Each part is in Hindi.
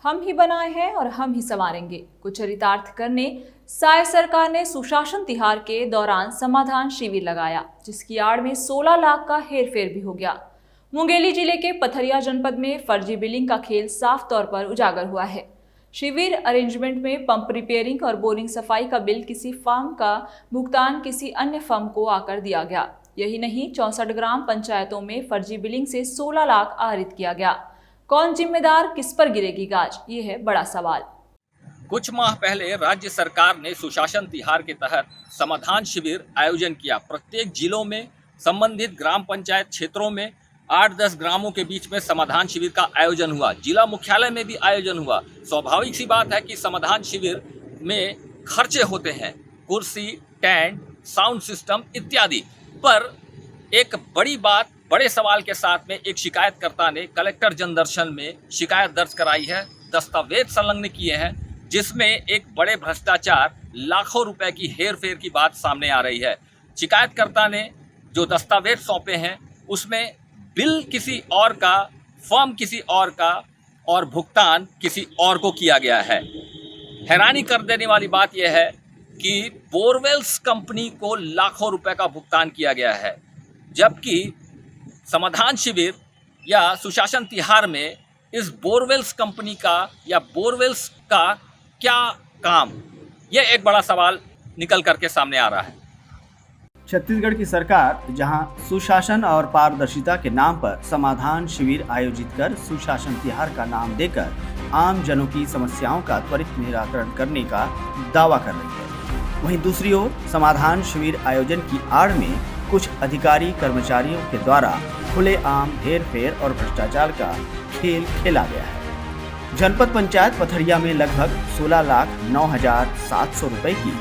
हम ही बनाए हैं और हम ही संवारेंगे को चरितार्थ करने साय सरकार ने सुशासन तिहार के दौरान समाधान शिविर लगाया, जिसकी आड़ में 16 लाख का हेरफेर भी हो गया। मुंगेली जिले के पथरिया जनपद में फर्जी बिलिंग का खेल साफ तौर पर उजागर हुआ है। शिविर अरेंजमेंट में पंप रिपेयरिंग और बोरिंग सफाई का बिल किसी फर्म का भुगतान किसी अन्य फर्म को आकर दिया गया। यही नहीं, 64 ग्राम पंचायतों में फर्जी बिलिंग से 16 लाख आहरित किया गया। कौन जिम्मेदार, किस पर गिरेगी गाज, ये है बड़ा सवाल। कुछ माह पहले राज्य सरकार ने सुशासन तिहार के तहत समाधान शिविर आयोजन किया। प्रत्येक जिलों में संबंधित ग्राम पंचायत क्षेत्रों में 8-10 ग्रामों के बीच में समाधान शिविर का आयोजन हुआ। जिला मुख्यालय में भी आयोजन हुआ। स्वाभाविक सी बात है कि समाधान शिविर में खर्चे होते हैं, कुर्सी, टेंट, साउंड सिस्टम इत्यादि। पर एक बड़े सवाल के साथ में एक शिकायतकर्ता ने कलेक्टर जनदर्शन में शिकायत दर्ज कराई है, दस्तावेज संलग्न किए हैं, जिसमें एक बड़े भ्रष्टाचार, लाखों रुपए की हेरफेर की बात सामने आ रही है। शिकायतकर्ता ने जो दस्तावेज सौंपे हैं उसमें बिल किसी और का, फर्म किसी और का और भुगतान किसी और को किया गया है। हैरानी कर देने वाली बात यह है कि बोरवेल्स कंपनी को लाखों रुपए का भुगतान किया गया है, जबकि समाधान शिविर या सुशासन तिहार में इस बोरवेल्स कंपनी का या बोरवेल्स का क्या काम, यह एक बड़ा सवाल निकल करके सामने आ रहा है। छत्तीसगढ़ की सरकार जहां सुशासन और पारदर्शिता के नाम पर समाधान शिविर आयोजित कर सुशासन तिहार का नाम देकर आम जनों की समस्याओं का त्वरित निराकरण करने का दावा कर रही है, वहीं दूसरी ओर समाधान शिविर आयोजन की आड़ में कुछ अधिकारी कर्मचारियों के द्वारा खुलेआम हेरफेर और भ्रष्टाचार का खेल खेला गया है। जनपद पंचायत पथरिया में लगभग 16,09,700 रुपए की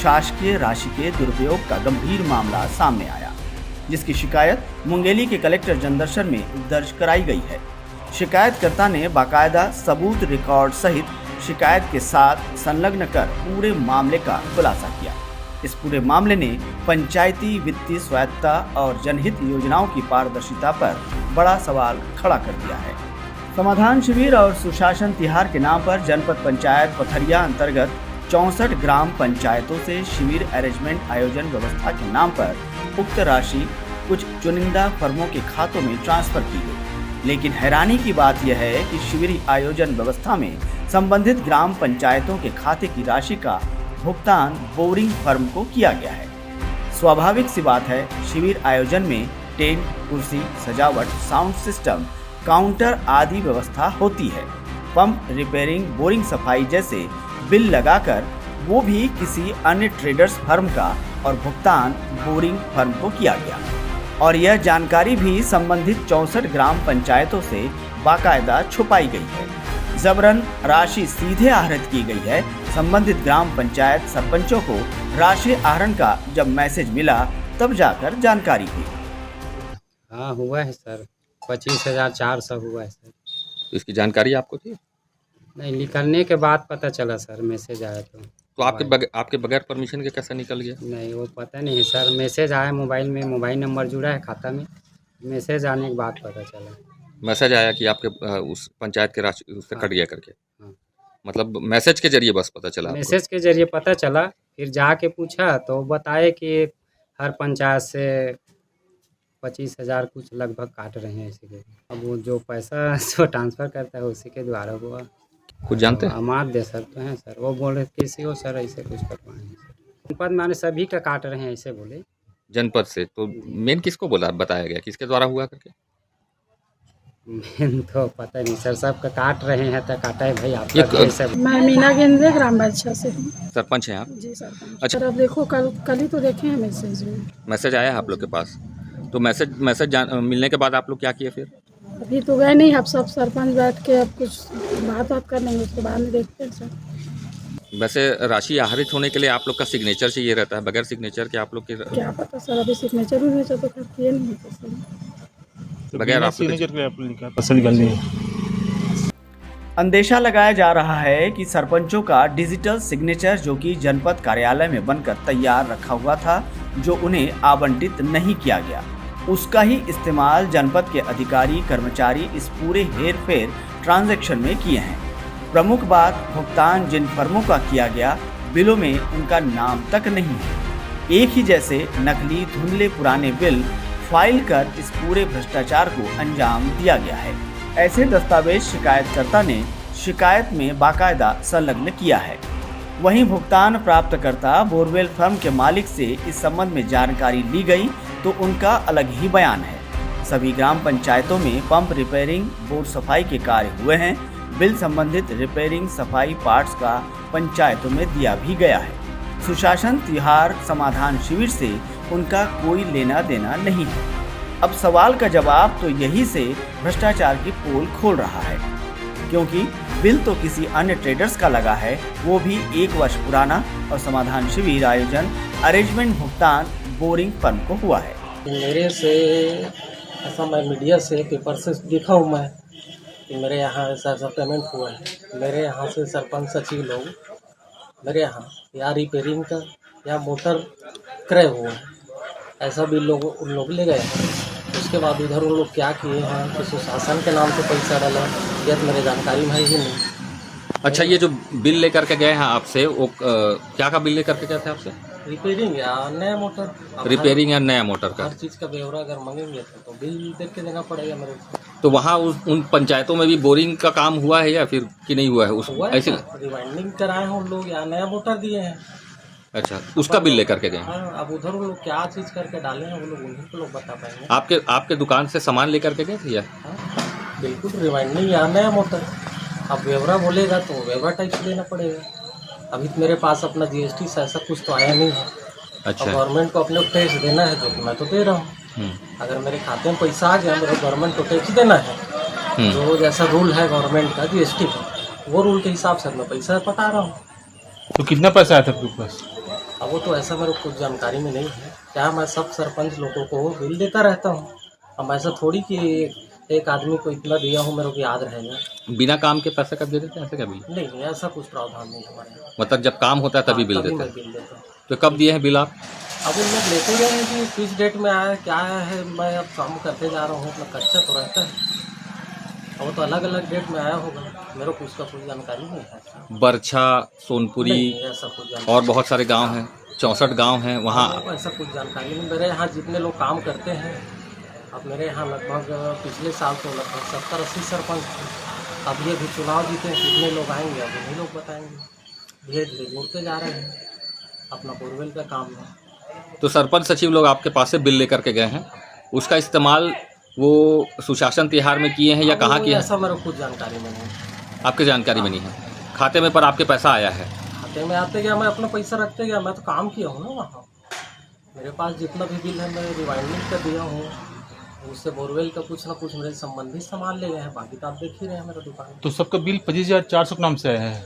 शासकीय राशि के दुरुपयोग का गंभीर मामला सामने आया, जिसकी शिकायत मुंगेली के कलेक्टर जनदर्शन में दर्ज कराई गई है। शिकायतकर्ता ने बाकायदा सबूत रिकॉर्ड सहित शिकायत के साथ संलग्न कर पूरे मामले का खुलासा किया। इस पूरे मामले ने पंचायती वित्तीय स्वायत्तता और जनहित योजनाओं की पारदर्शिता पर बड़ा सवाल खड़ा कर दिया है। समाधान शिविर और सुशासन तिहार के नाम पर जनपद पंचायत पथरिया अंतर्गत 64 ग्राम पंचायतों से शिविर अरेंजमेंट आयोजन व्यवस्था के नाम पर उक्त राशि कुछ चुनिंदा फर्मों के खातों में ट्रांसफर की गई। लेकिन हैरानी की बात यह है कि शिविर आयोजन व्यवस्था में संबंधित ग्राम पंचायतों के खाते की राशि का भुगतान बोरिंग फर्म को किया गया है। स्वाभाविक सी बात है, शिविर आयोजन में टेंट, कुर्सी, सजावट, साउंड सिस्टम, काउंटर आदि व्यवस्था होती है। पंप रिपेयरिंग, बोरिंग सफाई जैसे बिल लगाकर वो भी किसी अन्य ट्रेडर्स फर्म का और भुगतान बोरिंग फर्म को किया गया, और यह जानकारी भी संबंधित 64 ग्राम पंचायतों से बाकायदा छुपाई गई है। जबरन राशि सीधे आहरित की गई है। संबंधित ग्राम पंचायत सरपंचों को राशि आहरण का जब मैसेज मिला तब जाकर जानकारी हुई। हाँ हुआ है सर, 25,400 हुआ है सर। तो इसकी जानकारी आपको थी? नहीं, निकलने के बाद पता चला सर, मैसेज आया तो आपके बगैर परमिशन के कैसे निकल गया? नहीं, वो पता नहीं है सर। मैसेज आया मोबाइल में, मोबाइल नंबर जुड़ा है खाता में, मैसेज आने के बाद पता चला। मैसेज आया कि आपके उस पंचायत के राशि उससे कट गया करके? हाँ। मतलब मैसेज के जरिए बस पता चला? मैसेज के जरिए पता चला, फिर जाके पूछा तो बताए कि हर पंचायत से 25,000 कुछ लगभग काट रहे हैं इसी के। अब वो जो पैसा जो ट्रांसफ़र करता है उसी के द्वारा हुआ। कुछ जानते हैं? अमात दे सकते हैं सर। वो बोल रहे किसी को सर ऐसे कुछ करवाएंगे सर। जनपद माने सभी का काट रहे हैं ऐसे बोले। जनपद से तो मेन किसको बताया गया, किसके द्वारा हुआ करके? मेन तो पता नहीं सर, सबका काट रहे हैं तो काटा है भाई आप। मैं मीना गेंदे ग्राम बादशाह से हूँ। सरपंच हैं आप? जी सरपंच। अच्छा। सर अब देखो, कल ही तो देखे हैं मैसेज में। मैसेज आया है आप लोग के पास? तो मैसेज मिलने के बाद आप लोग क्या किए फिर? अभी तो गए नहीं, अब सब सरपंच बैठ के अब कुछ बात कर लेंगे, उसके बाद में देखते हैं सर। वैसे राशि आहरित होने के लिए आप लोग का सिग्नेचर चाहिए रहता है, बगैर सिग्नेचर के आप लोग के क्या पता सर, अभी सिग्नेचर भी तो किए नहीं है सर। बगैर आप सिग्नेचर पे आप लिखा पैसा निकालने है। अंदेशा लगाया जा रहा है कि सरपंचों का डिजिटल सिग्नेचर जो कि जनपद कार्यालय में बनकर तैयार रखा हुआ था, जो उन्हें आवंटित नहीं किया गया, उसका ही इस्तेमाल जनपद के अधिकारी कर्मचारी इस पूरे हेरफेर ट्रांजैक्शन में किए हैं। प्रमुख बात, भुगतान जिन फर्मों का किया गया, बिलों में उनका नाम तक नहीं है। एक ही जैसे नकली धुंधले पुराने बिल फाइल कर इस पूरे भ्रष्टाचार को अंजाम दिया गया है। ऐसे दस्तावेज शिकायतकर्ता ने शिकायत में बाकायदा संलग्न किया है। वहीं भुगतान प्राप्तकर्ता बोरवेल फर्म के मालिक से इस संबंध में जानकारी ली गई तो उनका अलग ही बयान है। सभी ग्राम पंचायतों में पंप रिपेयरिंग, बोर सफाई के कार्य हुए हैं। बिल संबंधित रिपेयरिंग सफाई पार्ट्स का पंचायतों में दिया भी गया है। सुशासन तिहार समाधान शिविर से उनका कोई लेना देना नहीं है। अब सवाल का जवाब तो यही से भ्रष्टाचार की पोल खोल रहा है, क्योंकि बिल तो किसी अन्य ट्रेडर्स का लगा है, वो भी 1 वर्ष पुराना, और समाधान शिविर आयोजन अरेंजमेंट भुगतान बोरिंग फर्म को हुआ है। मेरे से ऐसा मैं मीडिया से पेपर से देखा हूँ मैं कि मेरे यहाँ ऐसा पेमेंट हुआ है। मेरे यहाँ से सरपंच सचिव लोग मेरे यहाँ या रिपेयरिंग का या मोटर क्रय हुआ है, ऐसा भी लोग उन लोग ले गए हैं। उसके बाद उधर उन लोग क्या किए हैं कि सुशासन के नाम से पैसा डाला, यह तो मेरे जानकारी में ही नहीं। अच्छा, ये जो बिल लेकर के गए हैं आपसे, वो क्या का बिल लेकर के गए थे आपसे? रिपेयरिंग या नया मोटर, रिपेयरिंग या नया मोटर का? हर चीज़ का ब्यौरा अगर मांगेंगे तो बिल देख के देना पड़ेगा मेरे को। तो वहाँ उन पंचायतों में भी बोरिंग का काम हुआ है या फिर कि नहीं हुआ है? उस ऐसे रिवाइंडिंग कराए हैं उन लोग या नया मोटर दिए हैं। अच्छा, उसका बिल लेकर के गए? हाँ, अब उधर वो लोग क्या चीज़ करके डाले हैं वो लोग उन्हीं को लोग बता पाएंगे। आपके दुकान से सामान लेकर के गए थे या? हाँ, बिल्कुल रिवाइंडिंग या नया मोटर। अब ब्यौरा बोलेगा तो ब्यौरा टाइप से देना पड़ेगा। अभी तो मेरे पास अपना GST से ऐसा कुछ तो आया नहीं है। अच्छा, गवर्नमेंट को अपने टैक्स देना है तो मैं तो दे रहा हूँ। अगर मेरे खाते में पैसा आ गया, मेरे गवर्नमेंट को टैक्स देना है। जो जैसा रूल है गवर्नमेंट का GST का, वो रूल के हिसाब से मैं पैसा पटा रहा हूँ। तो कितना पैसा आया था आपके पास? अब वो तो ऐसा मेरे को कुछ जानकारी में नहीं है। क्या मैं सब सरपंच लोगों को बिल देता रहता हूँ। अब ऐसा थोड़ी कि एक आदमी को इतना दिया हूँ मेरे को याद रहेगा। बिना काम के पैसे कब दे देते हैं? ऐसे क्या बिल? नहीं, ऐसा कुछ प्रावधान नहीं हमारे यहाँ। मतलब जब काम होता है तभी बिल देते हैं? बिल देता हूँ। तो कब दिए हैं बिल आप? अब उन लोग लेते गए हैं कि किस डेट में आया क्या है। मैं अब काम करते जा रहा हूँ, अपना कच्चा तो रहता है। अब वो तो अलग अलग डेट में आया होगा, मेरे को उसका कोई जानकारी नहीं है। बरछा, सोनपुरी ऐसा कुछ जानकारी और बहुत सारे गांव हैं, 64 गांव हैं वहाँ। ऐसा कुछ जानकारी नहीं। मेरे यहाँ जितने लोग काम करते हैं, अब मेरे यहाँ लगभग पिछले साल तो लगभग 70-80 सरपंच थे। अब ये भी चुनाव जीते हैं, कितने लोग आएंगे अब उन्हीं लोग बताएंगे। धीरे धीरे जुड़ते जा रहे हैं, अपना बोरवेल का काम है। तो सरपंच सचिव लोग आपके पास से बिल लेकर के गए हैं, उसका इस्तेमाल वो सुशासन तिहार में किए हैं या कहाँ किए हैं? ऐसा मेरे को कुछ जानकारी में नहीं। आपके जानकारी में नहीं है? खाते में पर आपके पैसा आया है? खाते में आते गया, मैं अपना पैसा रखते गया। मैं तो काम किया हूँ ना वहाँ। मेरे पास जितना भी बिल है मैं रिवाइंडिंग का दिया हूँ। उससे बोरवेल का कुछ ना कुछ मेरे संबंधित सामान ले गए हैं। बाकी तो आप देख ही रहे हैं मेरा दुकान। तो सबका बिल 25,400 के नाम से आया है।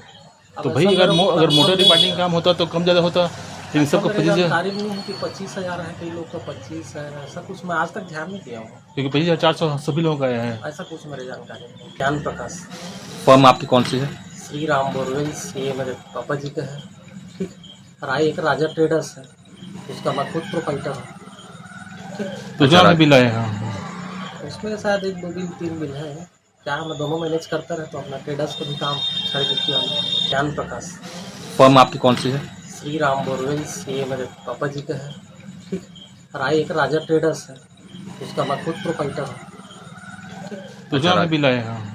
तो भाई अगर मोटर रिपेयरिंग काम होता तो कम ज़्यादा होता, लेकिन सबका 25,000। जानकारी नहीं है कि 25,000 है, कई लोग का 25 है। ऐसा कुछ मैं आज तक ध्यान नहीं दिया हूँ, क्योंकि 25,400 सभी लोगों का आया है। ऐसा कुछ मेरे जानकारी नहीं। ज्ञान प्रकाश फर्म आपकी कौन सी है? श्री राम बोरवेल्स, ये मेरे पापा जी का है। ठीक, राय एक राजा ट्रेडर्स है, उसका मैं खुद प्रोपाइटर हूँ। ठीक, तो जो बिल आया है उसमें शायद 1-2 बिल 3 बिल है। क्या मैं दोनों मैनेज करता रहता हूँ, अपना ट्रेडर्स को भी काम छड़ किया हूँ। ज्ञान प्रकाश फर्म आपकी कौन सी है? श्री राम बोरवेल्स, ये मेरे पापा जी का है। ठीक, राय एक राजा ट्रेडर्स है, उसका मैं खुद प्रोपाइटर हूँ। तो जो बिल आया है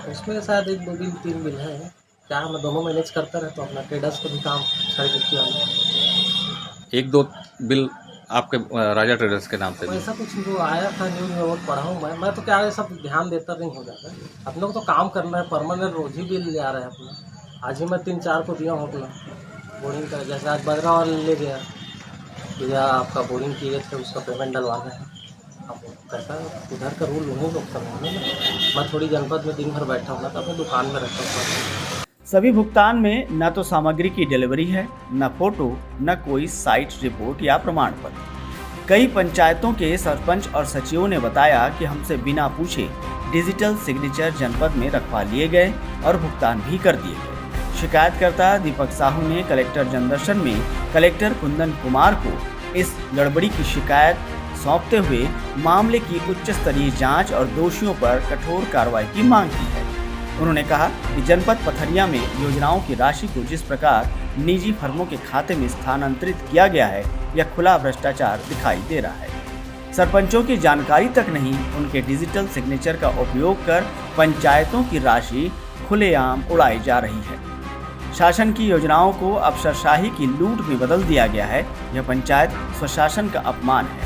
उसमें शायद 1-2 बिल 3 बिल है। क्या मैं दोनों मैनेज करता रहता हूँ, अपना ट्रेडर्स को भी काम छड़ किया हूँ। 1-2 बिल आपके राजा ट्रेडर्स के नाम से? ऐसा कुछ जो आया था न्यूज़ में वो पढ़ा हूँ मैं तो क्या है, सब ध्यान देता नहीं हो जाता। अपने को तो काम करना है, परमानेंट रोज ही बिल ले आ रहा है अपना। आज ही मैं 3-4 को दिया हूँ अपना बोरिंग का। जैसे आज बदरा वाले ले गया, भैया आपका बोरिंग किए थे, उसका पेमेंट डलवाना है। अब कैसा उधर का रूल उन्हीं लोग समझने ना। मैं थोड़ी जनपद में दिन भर बैठा हूँ ना, तो अपनी दुकान में रहता हूँ। सभी भुगतान में न तो सामग्री की डिलीवरी है, न फोटो, न कोई साइट रिपोर्ट या प्रमाण पत्र। कई पंचायतों के सरपंच और सचिवों ने बताया कि हमसे बिना पूछे डिजिटल सिग्नेचर जनपद में रखवा लिए गए और भुगतान भी कर दिए गए। शिकायतकर्ता दीपक साहू ने कलेक्टर जनदर्शन में कलेक्टर कुंदन कुमार को इस गड़बड़ी की शिकायत सौंपते हुए मामले की उच्च स्तरीय जांच और दोषियों पर कठोर कार्रवाई की मांग की है। उन्होंने कहा कि जनपद पथरिया में योजनाओं की राशि को जिस प्रकार निजी फर्मों के खाते में स्थानांतरित किया गया है, यह खुला भ्रष्टाचार दिखाई दे रहा है। सरपंचों की जानकारी तक नहीं, उनके डिजिटल सिग्नेचर का उपयोग कर पंचायतों की राशि खुलेआम उड़ाई जा रही है। शासन की योजनाओं को अफसरशाही की लूट में बदल दिया गया है। यह पंचायत स्वशासन का अपमान है।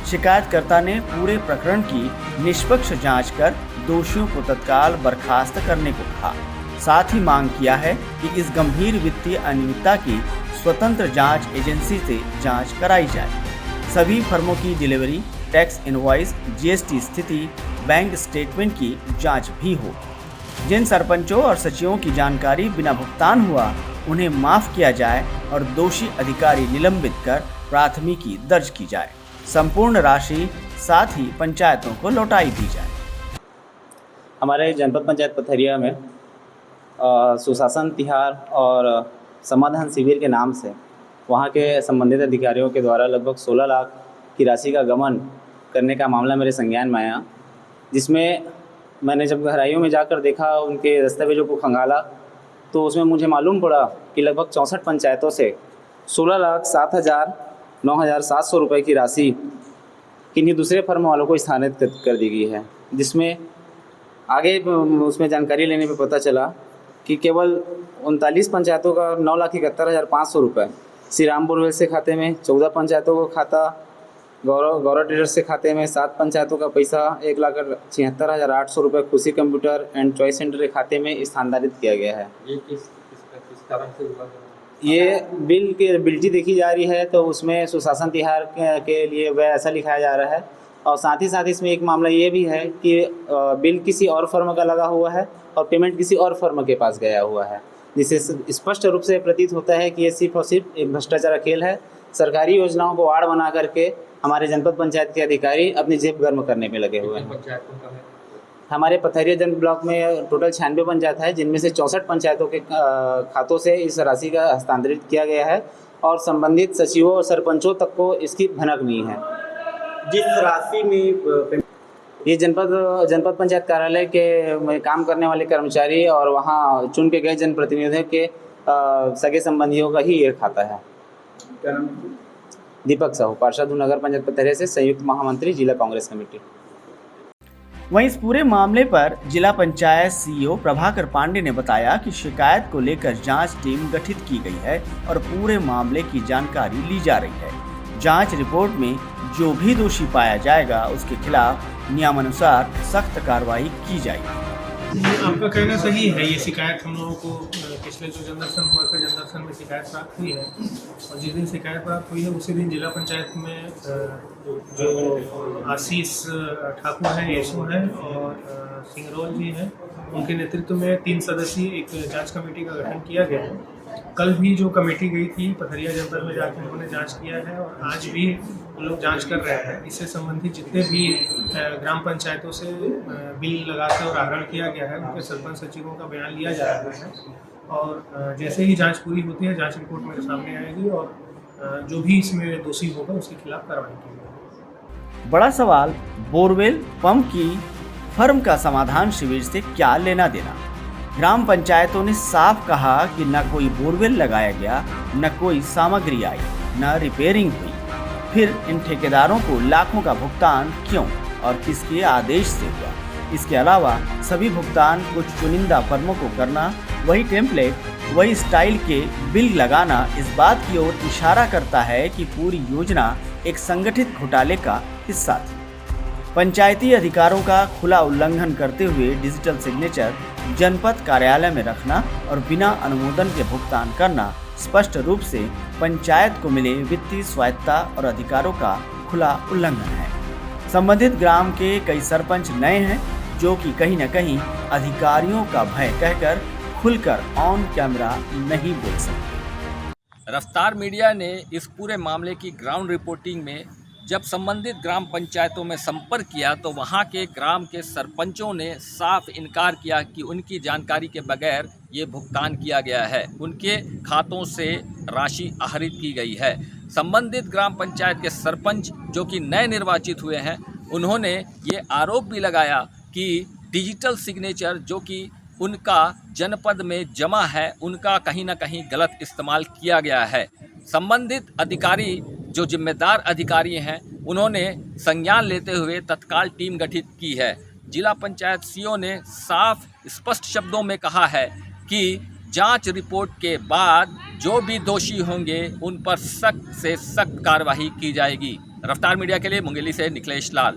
शिकायतकर्ता ने पूरे प्रकरण की निष्पक्ष जांच कर दोषियों को तत्काल बर्खास्त करने को कहा। साथ ही मांग किया है कि इस गंभीर वित्तीय अनियमितता की स्वतंत्र जांच एजेंसी से जांच कराई जाए। सभी फर्मों की डिलीवरी, टैक्स इनवॉइस, जीएसटी स्थिति, बैंक स्टेटमेंट की जांच भी हो। जिन सरपंचों और सचिवों की जानकारी बिना भुगतान हुआ, उन्हें माफ किया जाए और दोषी अधिकारी निलंबित कर प्राथमिकी दर्ज की जाए। संपूर्ण राशि साथ ही पंचायतों को लौटाई दी जाए। हमारे जनपद पंचायत पथरिया में सुशासन तिहार और समाधान शिविर के नाम से वहाँ के संबंधित अधिकारियों के द्वारा लगभग 16 लाख की राशि का गबन करने का मामला मेरे संज्ञान में आया, जिसमें मैंने जब गहराइयों में जाकर देखा, उनके दस्तावेजों को खंगाला, तो उसमें मुझे मालूम पड़ा कि लगभग 64 पंचायतों से 16,07,9,700 रुपये की राशि किन्हीं दूसरे फर्म वालों को स्थानांतरित कर दी गई है। जिसमें आगे उसमें जानकारी लेने पे पता चला कि केवल 39 पंचायतों का 9,71,500 रुपये श्री राम बोरवेल से खाते में, 14 पंचायतों को खाता गौरव ट्रेडर्स से खाते में, 7 पंचायतों का पैसा 1,76,800 रुपये खुशी कंप्यूटर एंड चॉइस सेंटर के खाते में स्थानांतरित किया गया है। ये किस कारण से हुआ? ये बिल की बिल्टी देखी जा रही है, तो उसमें सुशासन तिहार के लिए वह ऐसा लिखाया जा रहा है। और साथ ही साथ इसमें एक मामला ये भी है कि बिल किसी और फर्म का लगा हुआ है और पेमेंट किसी और फर्म के पास गया हुआ है, जिससे स्पष्ट रूप से प्रतीत होता है कि ये सिर्फ और सिर्फ एक भ्रष्टाचार खेल है। सरकारी योजनाओं को आड़ बना करके हमारे जनपद पंचायत के अधिकारी अपनी जेब गर्म करने में लगे हुए हैं। हमारे पथरिया जनपद ब्लॉक में टोटल 96 पंचायत है, जिनमें से 64 पंचायतों के खातों से इस राशि का हस्तांतरित किया गया है और संबंधित सचिवों और सरपंचों तक को इसकी भनक नहीं है। जिस राशि में ये जनपद पंचायत कार्यालय के में काम करने वाले कर्मचारी और वहाँ चुन के गए जनप्रतिनिधियों के सगे संबंधियों का ही ये खाता है। दीपक साहू, पार्षद नगर पंचायत पथरिया से संयुक्त महामंत्री, जिला कांग्रेस कमेटी। वहीं इस पूरे मामले पर जिला पंचायत सीईओ प्रभाकर पांडे ने बताया कि शिकायत को लेकर जांच टीम गठित की गई है और पूरे मामले की जानकारी ली जा रही है। जांच रिपोर्ट में जो भी दोषी पाया जाएगा, उसके खिलाफ नियमानुसार सख्त कार्रवाई की जाएगी। आपका कहना सही है। ये शिकायत हम लोगों को पिछले जो जनदर्शन हुआ था, जनदर्शन में शिकायत प्राप्त हुई है और जिस दिन शिकायत प्राप्त हुई है उसी दिन जिला पंचायत में जो आशीष ठाकुर हैं, यशो हैं और सिंगरौल जी हैं, उनके नेतृत्व में 3 सदस्यीय एक जांच कमेटी का गठन किया गया है। कल भी जो कमेटी गई थी पथरिया जनपद में जाकर उन्होंने जांच किया है और आज भी लोग जांच कर रहे हैं। इससे संबंधित जितने भी ग्राम पंचायतों से बिल लगाकर और आहरण किया गया है, उनके सरपंच सचिवों का बयान लिया जा रहा है और जैसे ही जांच पूरी होती है, जांच रिपोर्ट मेरे सामने आएगी और जो भी इसमें दोषी होगा उसके खिलाफ कार्रवाई की जाएगी। बड़ा सवाल, बोरवेल पंप की फर्म का समाधान शिविर से क्या लेना देना। ग्राम पंचायतों ने साफ कहा कि न कोई बोरवेल लगाया गया, न कोई सामग्री आई, न रिपेयरिंग हुई। फिर इन ठेकेदारों को लाखों का भुगतान क्यों और किसके आदेश से हुआ? इसके अलावा सभी भुगतान कुछ चुनिंदा फर्मों को करना, वही टेम्पलेट, वही स्टाइल के बिल लगाना इस बात की ओर इशारा करता है कि पूरी योजना एक संगठित घोटाले का हिस्सा थी। पंचायती अधिकारों का खुला उल्लंघन करते हुए डिजिटल सिग्नेचर जनपद कार्यालय में रखना और बिना अनुमोदन के भुगतान करना स्पष्ट रूप से पंचायत को मिले वित्तीय स्वायत्तता और अधिकारों का खुला उल्लंघन है। संबंधित ग्राम के कई सरपंच नए हैं जो कि कहीं न कहीं अधिकारियों का भय कहकर खुलकर ऑन कैमरा नहीं बोल सकते। रफ्तार मीडिया ने इस पूरे मामले की ग्राउंड रिपोर्टिंग में जब संबंधित ग्राम पंचायतों में संपर्क किया तो वहां के ग्राम के सरपंचों ने साफ इनकार किया कि उनकी जानकारी के बगैर ये भुगतान किया गया है, उनके खातों से राशि आहरित की गई है। संबंधित ग्राम पंचायत के सरपंच जो कि नए निर्वाचित हुए हैं, उन्होंने ये आरोप भी लगाया कि डिजिटल सिग्नेचर जो कि उनका जनपद में जमा है उनका कहीं ना कहीं गलत इस्तेमाल किया गया है। संबंधित अधिकारी जो जिम्मेदार अधिकारी हैं उन्होंने संज्ञान लेते हुए तत्काल टीम गठित की है। जिला पंचायत सीईओ ने साफ स्पष्ट शब्दों में कहा है कि जांच रिपोर्ट के बाद जो भी दोषी होंगे उन पर सख्त से सख्त कार्रवाई की जाएगी। रफ्तार मीडिया के लिए मुंगेली से निखिलेश लाल।